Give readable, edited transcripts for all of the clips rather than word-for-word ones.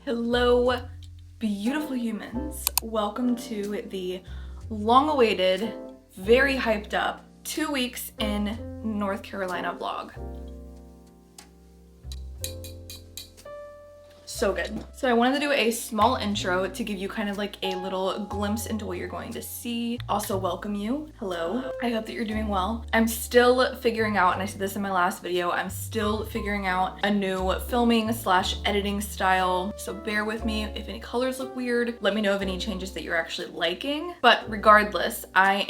Hello, beautiful humans. Welcome to the long-awaited, very hyped up 2 weeks in North Carolina vlog. So good. So I wanted to do a small intro to give you kind of like a little glimpse into what you're going to see. Also welcome you. Hello. I hope that you're doing well. I'm still figuring out, and I said this in my last video, I'm still figuring out a new filming / editing style. So bear with me if any colors look weird. Let me know of any changes that you're actually liking. But regardless, I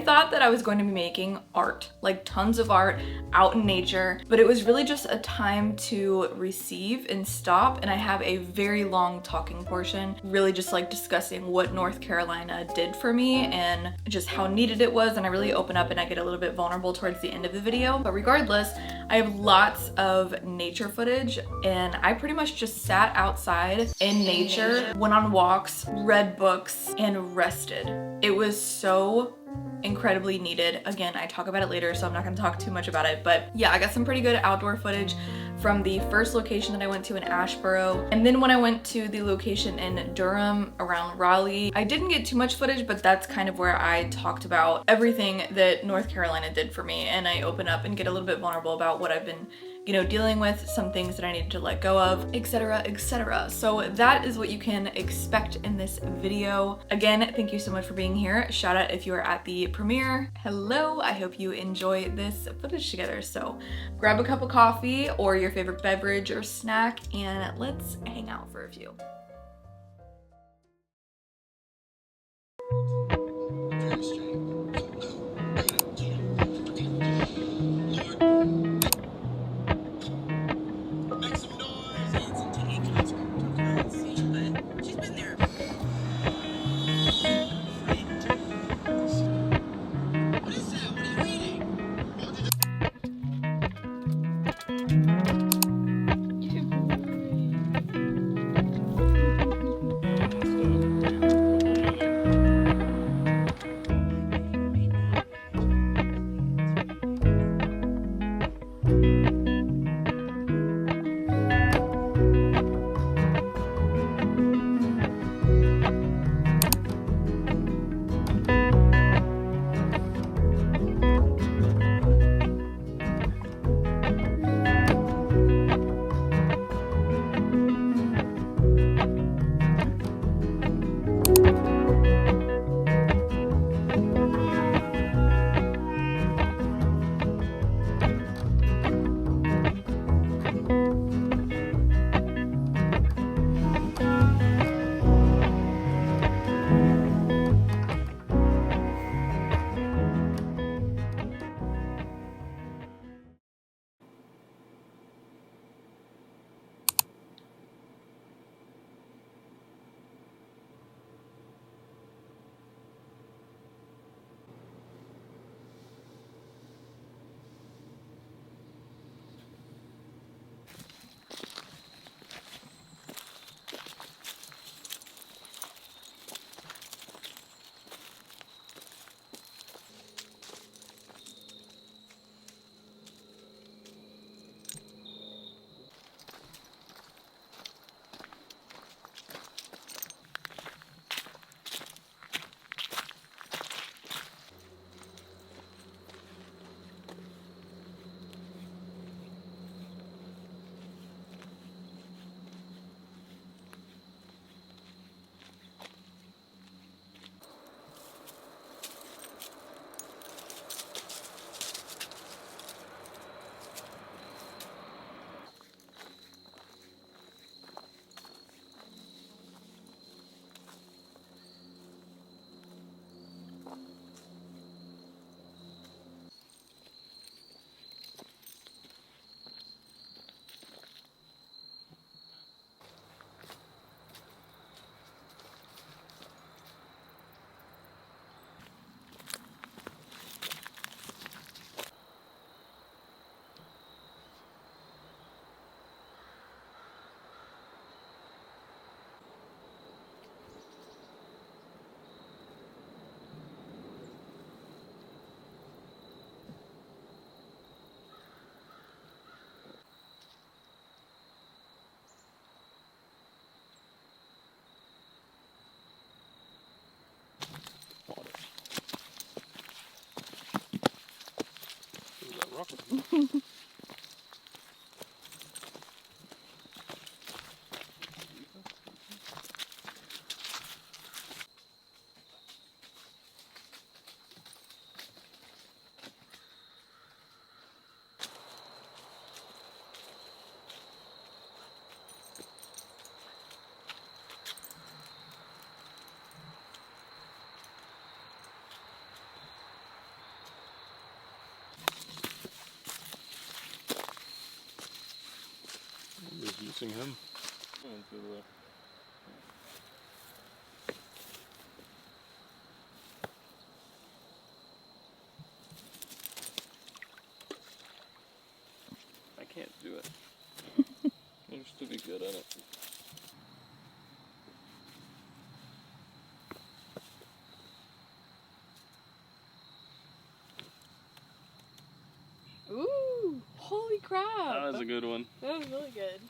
thought that I was going to be making art, like tons of art out in nature, but it was really just a time to receive and stop, and I have a very long talking portion, really just like discussing what North Carolina did for me and just how needed it was, and I really open up and I get a little bit vulnerable towards the end of the video. But regardless, I have lots of nature footage, and I pretty much just sat outside in nature, went on walks, read books, and rested. It was so incredibly needed. Again, I talk about it later, so I'm not gonna talk too much about it, but yeah, I got some pretty good outdoor footage from the first location that I went to in Asheboro, and then when I went to the location in Durham around Raleigh, I didn't get too much footage, but that's kind of where I talked about everything that North Carolina did for me, and I open up and get a little bit vulnerable about what I've been, you know, dealing with, some things that I needed to let go of, etc, etc. So that is what you can expect in this video. Again, thank you so much for being here. Shout out if you are at the premiere. Hello, I hope you enjoy this footage together. So grab a cup of coffee or your favorite beverage or snack, and let's hang out for a few. rock. Just using him. I can't do it. I used to be good at it. Ooh, holy crap. That was a good one. That was really good.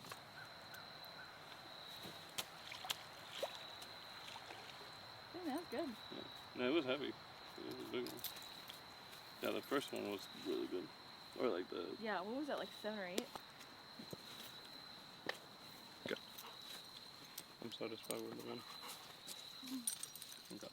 Yeah, that was good. Yeah, it was heavy. It was a big one. Yeah, the first one was really good. Or like the... Yeah, what was that, like 7 or 8? Okay. I'm satisfied with the win. Okay.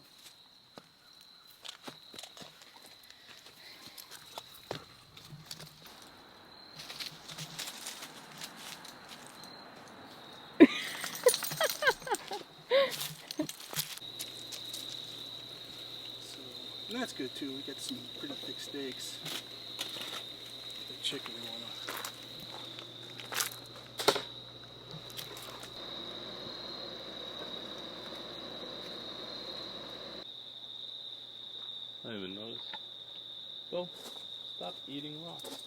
And that's good too. We get some pretty thick steaks. The chicken we want to. I didn't even notice. So, stop eating rocks.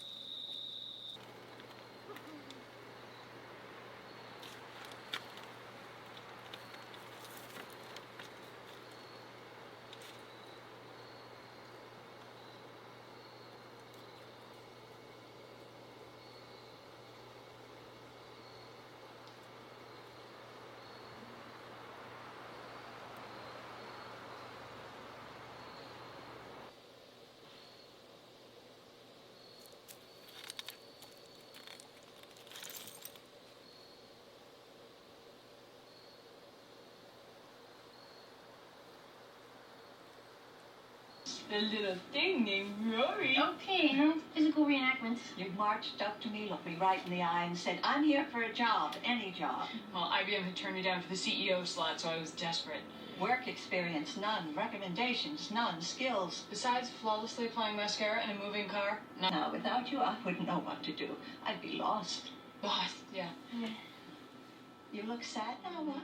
A little thing named Rory. Okay, no physical reenactments. You marched up to me, looked me right in the eye, and said, "I'm here for a job, any job." Well, IBM had turned me down for the CEO slot, so I was desperate. Work experience, none. Recommendations, none. Skills. Besides flawlessly applying mascara in a moving car, no. Now, without you, I wouldn't know what to do. I'd be lost. Lost, yeah. You look sad now, why?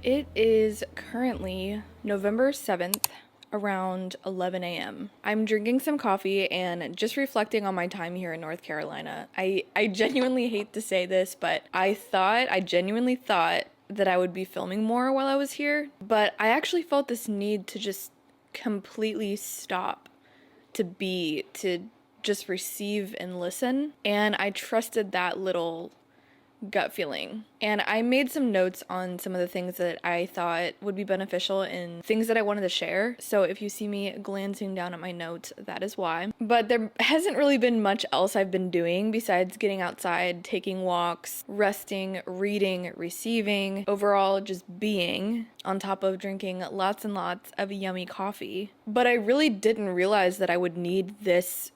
It is currently November 7th, around 11 a.m. I'm drinking some coffee and just reflecting on my time here in North Carolina. I genuinely hate to say this, but I genuinely thought that I would be filming more while I was here, but I actually felt this need to just completely stop, to just receive and listen, and I trusted that little gut feeling. And I made some notes on some of the things that I thought would be beneficial and things that I wanted to share. So if you see me glancing down at my notes, that is why. But there hasn't really been much else I've been doing besides getting outside, taking walks, resting, reading, receiving, overall just being, on top of drinking lots and lots of yummy coffee. But I really didn't realize that I would need this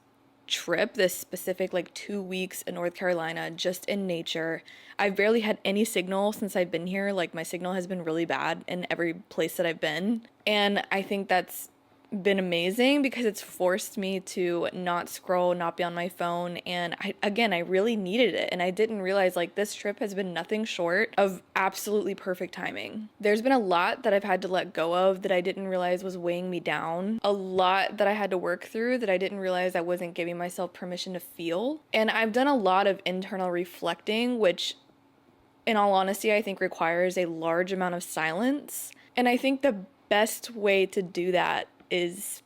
trip, this specific like 2 weeks in North Carolina, just in nature. I've barely had any signal since I've been here. Like, my signal has been really bad in every place that I've been. And I think that's been amazing because it's forced me to not scroll, not be on my phone. And I really needed it. And I didn't realize, like, this trip has been nothing short of absolutely perfect timing. There's been a lot that I've had to let go of that I didn't realize was weighing me down. A lot that I had to work through that I didn't realize I wasn't giving myself permission to feel. And I've done a lot of internal reflecting, which, in all honesty, I think requires a large amount of silence. And I think the best way to do that is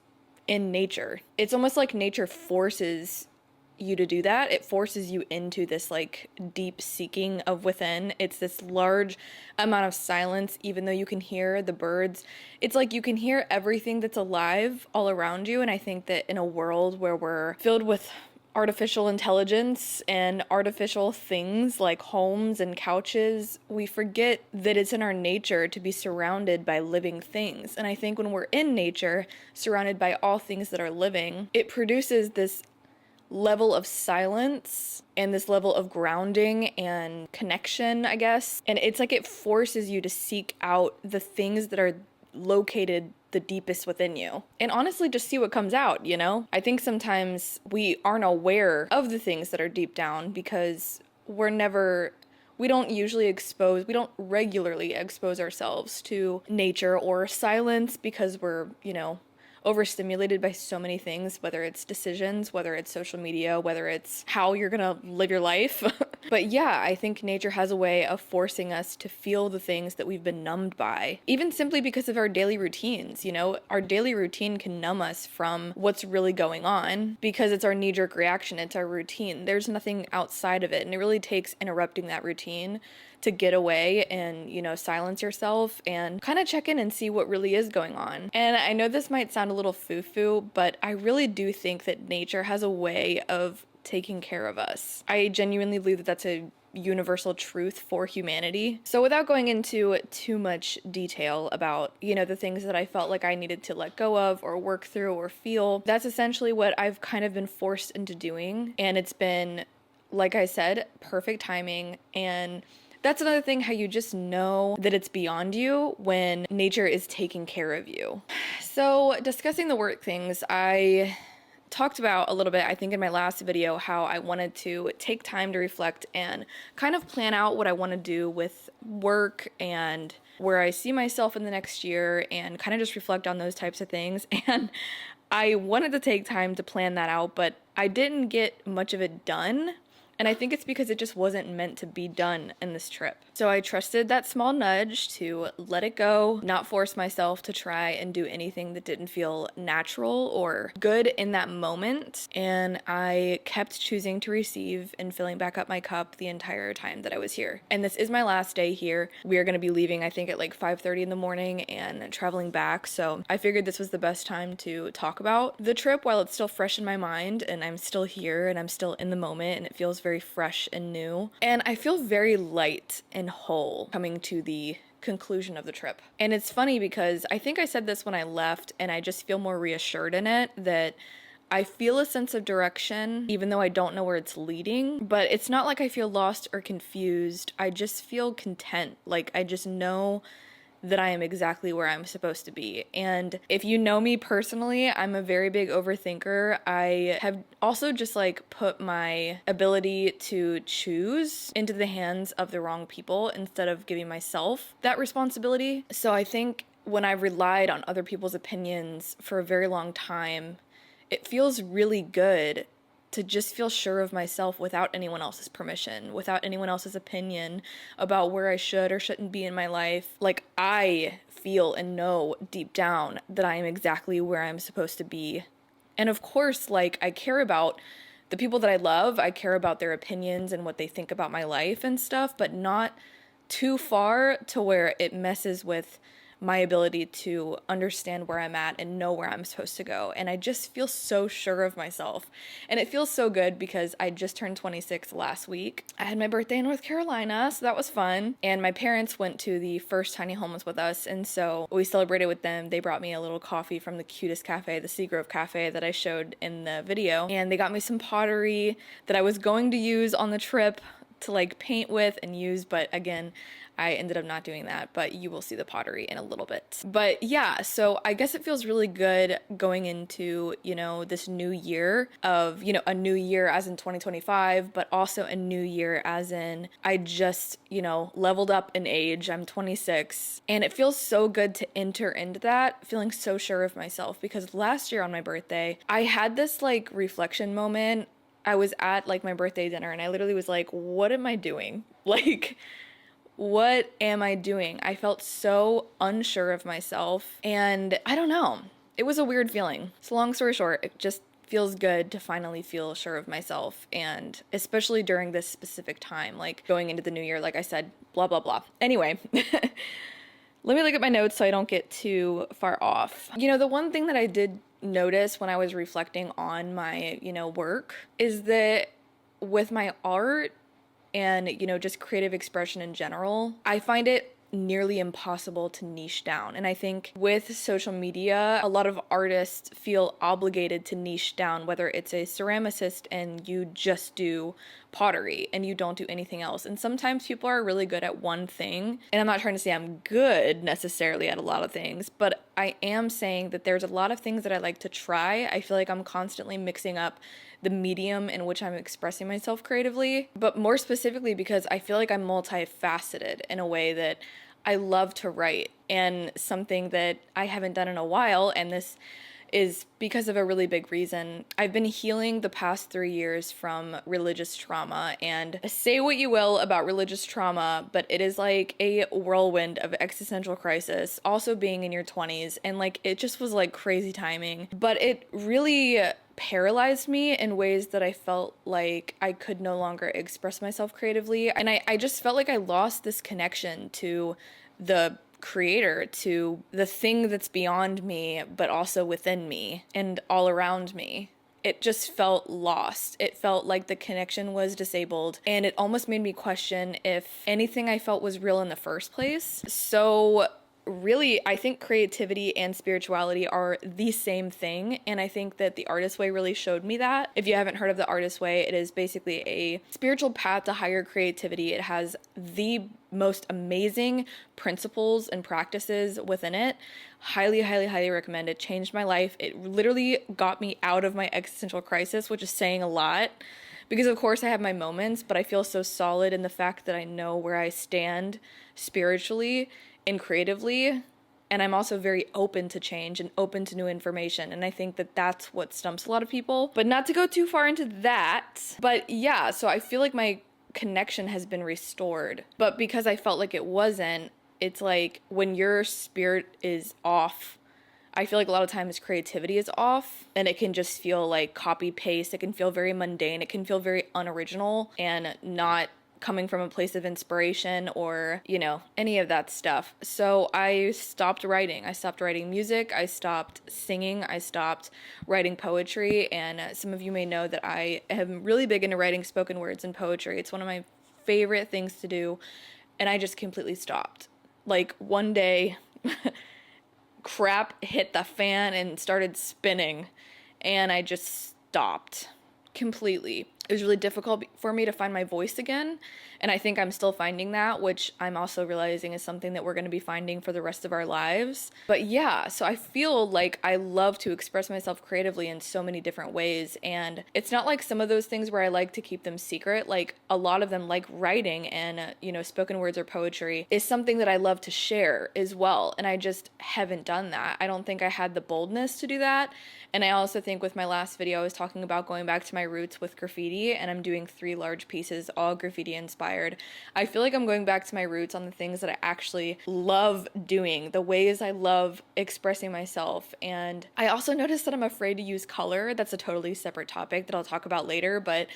in nature. It's almost like nature forces you to do that. It forces you into this like deep seeking of within. It's this large amount of silence, even though you can hear the birds. It's like you can hear everything that's alive all around you. And I think that in a world where we're filled with artificial intelligence and artificial things like homes and couches, we forget that it's in our nature to be surrounded by living things. And I think when we're in nature, surrounded by all things that are living, it produces this level of silence and this level of grounding and connection, I guess. And it's like it forces you to seek out the things that are located the deepest within you, and honestly just see what comes out, you know? I think sometimes we aren't aware of the things that are deep down because we don't regularly expose ourselves to nature or silence because we're, overstimulated by so many things, whether it's decisions, whether it's social media, whether it's how you're gonna live your life. But yeah, I think nature has a way of forcing us to feel the things that we've been numbed by, even simply because of our daily routines. Our daily routine can numb us from what's really going on because it's our knee-jerk reaction, it's our routine. There's nothing outside of it, and it really takes interrupting that routine to get away and, silence yourself and kind of check in and see what really is going on. And I know this might sound a little foo-foo, but I really do think that nature has a way of taking care of us. I genuinely believe that that's a universal truth for humanity. So without going into too much detail about, the things that I felt like I needed to let go of or work through or feel, that's essentially what I've kind of been forced into doing. And it's been, like I said, perfect timing. And that's another thing, how you just know that it's beyond you when nature is taking care of you. So discussing the work things, I talked about a little bit, I think in my last video, how I wanted to take time to reflect and kind of plan out what I want to do with work and where I see myself in the next year and kind of just reflect on those types of things. And I wanted to take time to plan that out, but I didn't get much of it done. And I think it's because it just wasn't meant to be done in this trip. So I trusted that small nudge to let it go, not force myself to try and do anything that didn't feel natural or good in that moment. And I kept choosing to receive and filling back up my cup the entire time that I was here. And this is my last day here. We are going to be leaving, I think, at like 5:30 in the morning and traveling back. So I figured this was the best time to talk about the trip while it's still fresh in my mind and I'm still here and I'm still in the moment and it feels very fresh and new. And I feel very light and whole coming to the conclusion of the trip. And it's funny because I think I said this when I left and I just feel more reassured in it, that I feel a sense of direction even though I don't know where it's leading, but it's not like I feel lost or confused. I just feel content. Like I just know that I am exactly where I'm supposed to be. And if you know me personally, I'm a very big overthinker. I have also just like put my ability to choose into the hands of the wrong people instead of giving myself that responsibility. So I think when I've relied on other people's opinions for a very long time, it feels really good to just feel sure of myself without anyone else's permission, without anyone else's opinion about where I should or shouldn't be in my life. Like, I feel and know deep down that I am exactly where I'm supposed to be. And of course, like, I care about the people that I love. I care about their opinions and what they think about my life and stuff, but not too far to where it messes with my ability to understand where I'm at and know where I'm supposed to go. And I just feel so sure of myself. And it feels so good because I just turned 26 last week. I had my birthday in North Carolina, so that was fun. And my parents went to the first tiny homes with us, and so we celebrated with them. They brought me a little coffee from the cutest cafe, the Seagrove Cafe that I showed in the video. And they got me some pottery that I was going to use on the trip to like paint with and use, but again, I ended up not doing that, but you will see the pottery in a little bit. But yeah, so I guess it feels really good going into, you know, this new year of, you know, a new year as in 2025, but also a new year as in I just, you know, leveled up in age. I'm 26, and it feels so good to enter into that feeling so sure of myself, because last year on my birthday, I had this like reflection moment. I was at like my birthday dinner and I literally was like, what am I doing? Like, what am I doing? I felt so unsure of myself, and I don't know. It was a weird feeling. So long story short, it just feels good to finally feel sure of myself, and especially during this specific time, like going into the new year, like I said, blah, blah, blah. Anyway, let me look at my notes so I don't get too far off. You know, the one thing that I did notice when I was reflecting on my, you know, work is that with my art, and, you know, just creative expression in general, I find it nearly impossible to niche down. And I think with social media, a lot of artists feel obligated to niche down, whether it's a ceramicist and you just do pottery and you don't do anything else. And sometimes people are really good at one thing. And I'm not trying to say I'm good necessarily at a lot of things, but I am saying that there's a lot of things that I like to try. I feel like I'm constantly mixing up the medium in which I'm expressing myself creatively, but more specifically because I feel like I'm multifaceted in a way that I love to write, and something that I haven't done in a while, and this is because of a really big reason. I've been healing the past 3 years from religious trauma, and say what you will about religious trauma, but it is like a whirlwind of existential crisis, also being in your 20s, and like it just was like crazy timing, but it really paralyzed me in ways that I felt like I could no longer express myself creatively. And I just felt like I lost this connection to the creator, to the thing that's beyond me, but also within me and all around me. It just felt lost. It felt like the connection was disabled, and it almost made me question if anything I felt was real in the first place. So really, I think creativity and spirituality are the same thing, and I think that the Artist Way really showed me that. If you haven't heard of the Artist Way, it is basically a spiritual path to higher creativity. It has the most amazing principles and practices within it. Highly, highly, highly recommend it. Changed my life. It literally got me out of my existential crisis, which is saying a lot. Because of course I have my moments, but I feel so solid in the fact that I know where I stand spiritually and creatively, and I'm also very open to change and open to new information, and I think that that's what stumps a lot of people. But not to go too far into that, but yeah, so I feel like my connection has been restored, but because I felt like it wasn't, it's like when your spirit is off, I feel like a lot of times creativity is off, and it can just feel like copy paste. It can feel very mundane. It can feel very unoriginal and not coming from a place of inspiration or, you know, any of that stuff. So I stopped writing. I stopped writing music. I stopped singing. I stopped writing poetry. And some of you may know that I am really big into writing spoken words and poetry. It's one of my favorite things to do. And I just completely stopped. Like one day, crap hit the fan and started spinning. And I just stopped completely. it was really difficult for me to find my voice again. And I think I'm still finding that, which I'm also realizing is something that we're going to be finding for the rest of our lives. But yeah, so I feel like I love to express myself creatively in so many different ways. And it's not like some of those things where I like to keep them secret. Like a lot of them, like writing and, you know, spoken words or poetry, is something that I love to share as well. And I just haven't done that. I don't think I had the boldness to do that. And I also think with my last video, I was talking about going back to my roots with graffiti, and I'm doing 3 large pieces, all graffiti inspired. I feel like I'm going back to my roots on the things that I actually love doing, the ways I love expressing myself. And I also noticed that I'm afraid to use color. That's a totally separate topic that I'll talk about later, but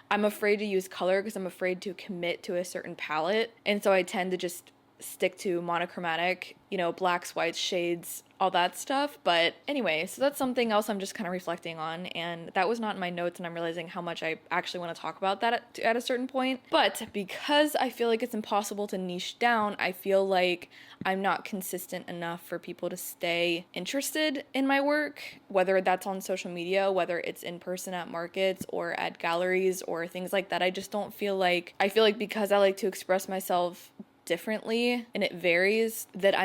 I'm afraid to use color because I'm afraid to commit to a certain palette. And so I tend to just stick to monochromatic, you know, blacks, whites, shades, all that stuff. But anyway, so that's something else I'm just kind of reflecting on, and that was not in my notes, and I'm realizing how much I actually want to talk about that at a certain point. But because I feel like it's impossible to niche down, I feel like I'm not consistent enough for people to stay interested in my work, whether that's on social media, whether it's in person at markets or at galleries or things like that. I just don't feel like, I feel like because I like to express myself differently and it varies, that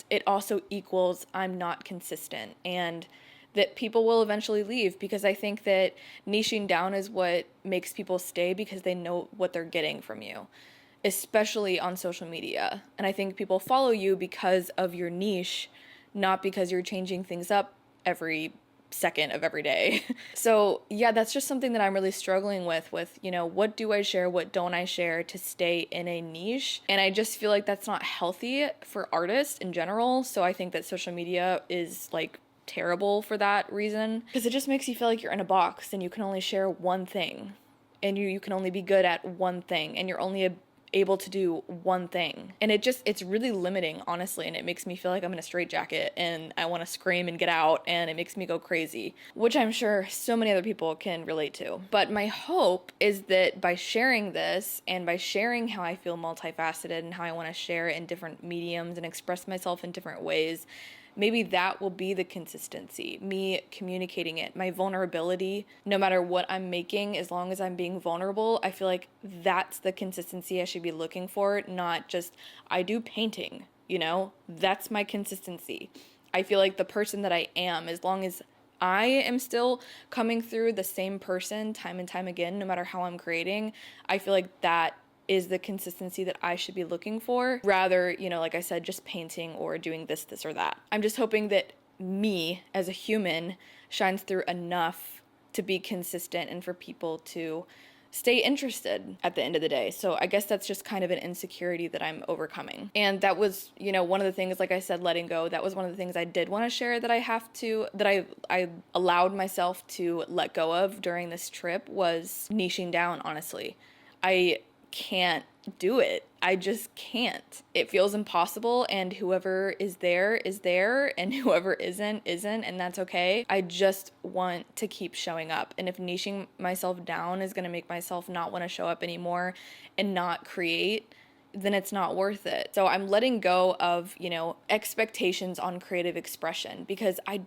it also equals I'm not consistent, and that people will eventually leave, because I think that niching down is what makes people stay, because they know what they're getting from you, especially on social media. And I think people follow you because of your niche, not because you're changing things up every second of every day. So yeah, that's just something that I'm really struggling with, you know, what do I share, what don't I share to stay in a niche? And I just feel like that's not healthy for artists in general. So I think that social media is like terrible for that reason, because it just makes you feel like you're in a box and you can only share one thing, and you can only be good at one thing, and you're only able to do one thing. And it's really limiting, honestly, and it makes me feel like I'm in a straitjacket and I want to scream and get out, and it makes me go crazy, which I'm sure so many other people can relate to. But my hope is that by sharing this, and by sharing how I feel multifaceted and how I want to share in different mediums and express myself in different ways, maybe that will be the consistency, me communicating it, my vulnerability, no matter what I'm making, as long as I'm being vulnerable. I feel like that's the consistency I should be looking for, not just, I do painting, you know, that's my consistency. I feel like the person that I am, as long as I am still coming through the same person time and time again, no matter how I'm creating, I feel like that is the consistency that I should be looking for, rather, you know, like I said, just painting or doing this or that. I'm just hoping that me as a human shines through enough to be consistent and for people to stay interested at the end of the day. So I guess that's just kind of an insecurity that I'm overcoming. And that was, you know, one of the things, like I said, letting go, that was one of the things I did want to share that I allowed myself to let go of during this trip, was niching down, honestly. I can't do it. I just can't. It feels impossible, and whoever is there, and whoever isn't, and that's okay. I just want to keep showing up. And if niching myself down is going to make myself not want to show up anymore and not create, then it's not worth it. So I'm letting go of, you know, expectations on creative expression, because I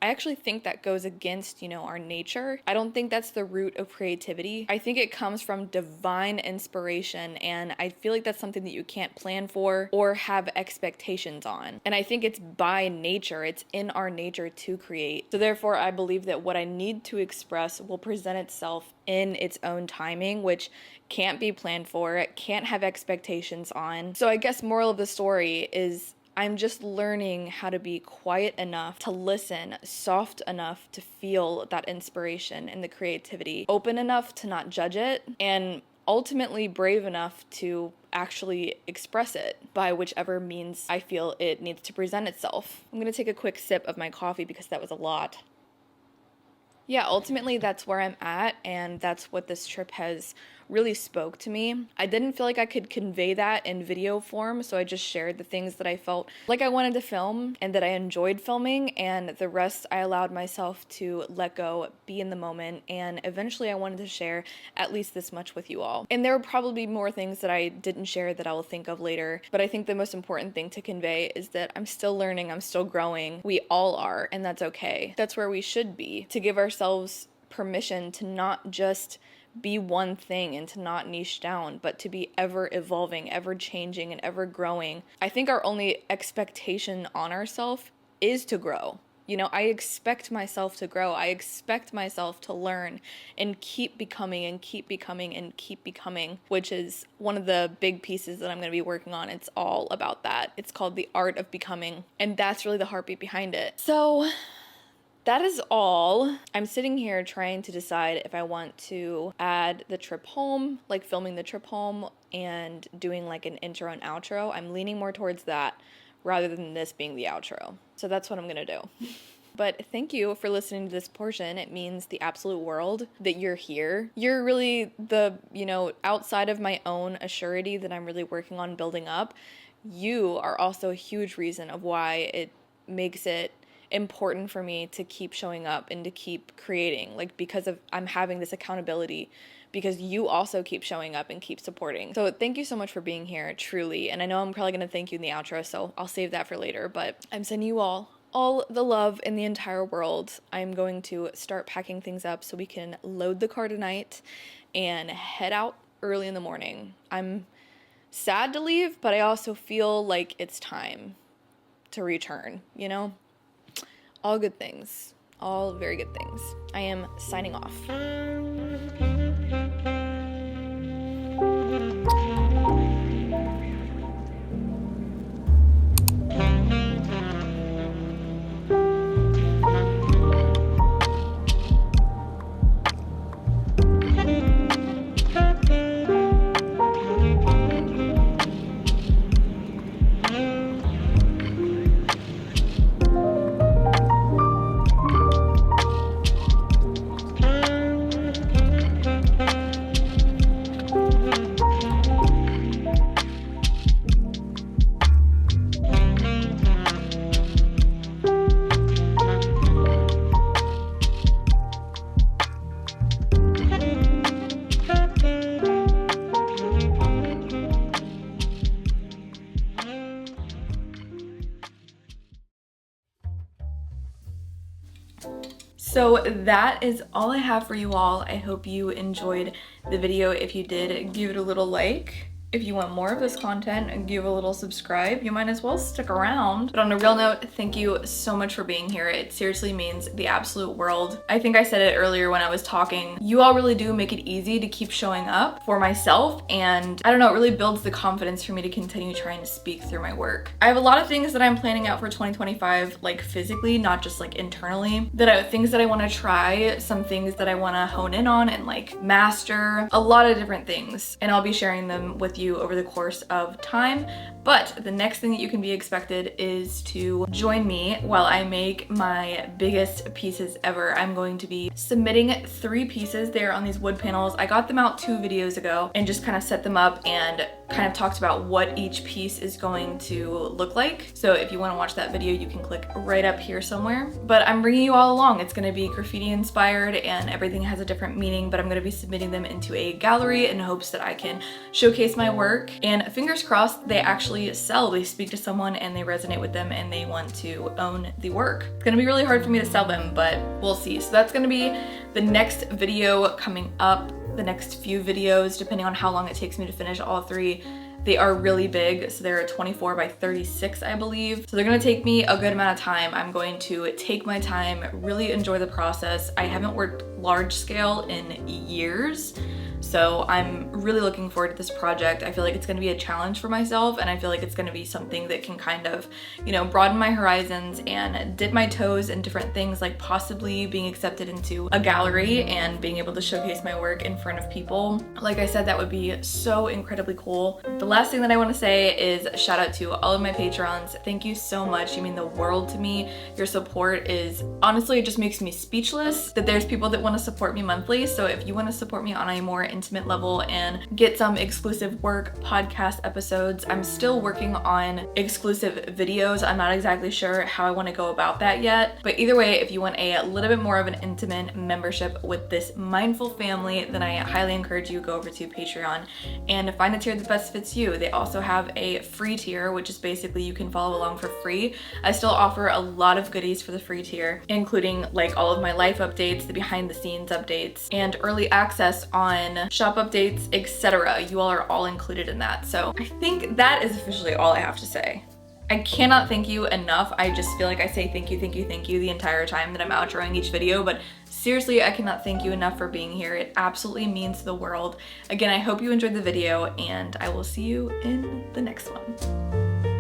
actually think that goes against, you know, our nature. I don't think that's the root of creativity. I think it comes from divine inspiration, and I feel like that's something that you can't plan for or have expectations on. And I think it's by nature, it's in our nature to create. So therefore, I believe that what I need to express will present itself in its own timing, which can't be planned for, it can't have expectations on. So I guess moral of the story is I'm just learning how to be quiet enough to listen, soft enough to feel that inspiration and the creativity, open enough to not judge it, and ultimately brave enough to actually express it by whichever means I feel it needs to present itself. I'm gonna take a quick sip of my coffee because that was a lot. Yeah, ultimately that's where I'm at, and that's what this trip has really spoke to me. I didn't feel like I could convey that in video form, so I just shared the things that I felt like I wanted to film and that I enjoyed filming, and the rest I allowed myself to let go, be in the moment, and eventually I wanted to share at least this much with you all. And there will probably be more things that I didn't share that I will think of later, but I think the most important thing to convey is that I'm still learning, I'm still growing. We all are, and that's okay. That's where we should be, to give ourselves permission to not just be one thing and to not niche down, but to be ever evolving, ever changing, and ever growing. I think our only expectation on ourselves is to grow. You know, I expect myself to grow. I expect myself to learn and keep becoming and keep becoming and keep becoming, which is one of the big pieces that I'm going to be working on. It's all about that. It's called the art of becoming, and that's really the heartbeat behind it. So that is all. I'm sitting here trying to decide if I want to add the trip home, like filming the trip home and doing like an intro and outro. I'm leaning more towards that rather than this being the outro. So that's what I'm gonna do. But thank you for listening to this portion. It means the absolute world that you're here. You're really the, you know, outside of my own assurity that I'm really working on building up, you are also a huge reason of why it makes it important for me to keep showing up and to keep creating, like because of I'm having this accountability because you also keep showing up and keep supporting. So thank you so much for being here, truly. And I know I'm probably going to thank you in the outro, so I'll save that for later, but I'm sending you all the love in the entire world. I'm going to start packing things up so we can load the car tonight and head out early in the morning. I'm sad to leave, but I also feel like it's time to return, you know? All good things. All very good things. I am signing off. So that is all I have for you all. I hope you enjoyed the video. If you did, give it a little like. If you want more of this content, give a little subscribe. You might as well stick around. But on a real note, thank you so much for being here. It seriously means the absolute world. I think I said it earlier when I was talking. You all really do make it easy to keep showing up for myself. And I don't know, it really builds the confidence for me to continue trying to speak through my work. I have a lot of things that I'm planning out for 2025, like physically, not just like internally, things that I want to try, some things that I want to hone in on and like master, a lot of different things. And I'll be sharing them with you over the course of time. But the next thing that you can be expected is to join me while I make my biggest pieces ever. I'm going to be submitting 3 pieces there on these wood panels. I got them out 2 videos ago and just kind of set them up and kind of talked about what each piece is going to look like. So if you want to watch that video, you can click right up here somewhere. But I'm bringing you all along. It's going to be graffiti inspired and everything has a different meaning, but I'm going to be submitting them into a gallery in hopes that I can showcase my work. And fingers crossed, they actually sell. They speak to someone and they resonate with them and they want to own the work. It's going to be really hard for me to sell them, but we'll see. So that's going to be the next video coming up. The next few videos, depending on how long it takes me to finish all 3. They are really big, so they're 24 by 36, I believe. So they're gonna take me a good amount of time. I'm going to take my time, really enjoy the process. I haven't worked large scale in years, so I'm really looking forward to this project. I feel like it's gonna be a challenge for myself, and I feel like it's gonna be something that can kind of, you know, broaden my horizons and dip my toes in different things, like possibly being accepted into a gallery and being able to showcase my work in front of people. Like I said, that would be so incredibly cool. The last thing that I want to say is shout out to all of my patrons. Thank you so much. You mean the world to me. Your support is, honestly, it just makes me speechless that there's people that want to support me monthly. So if you want to support me on a more intimate level and get some exclusive work podcast episodes. I'm still working on exclusive videos. I'm not exactly sure how I want to go about that yet, but either way, if you want a little bit more of an intimate membership with this mindful family, then I highly encourage you to go over to Patreon and find a tier that best fits you. They also have a free tier, which is basically you can follow along for free. I still offer a lot of goodies for the free tier, including like all of my life updates, the behind the scenes updates, and early access on shop updates, etc. You all are all included in that. So I think that is officially all I have to say. I cannot thank you enough. I just feel like I say thank you, thank you, thank you the entire time that I'm outroing each video, but seriously, I cannot thank you enough for being here. It absolutely means the world. Again, I hope you enjoyed the video, and I will see you in the next one.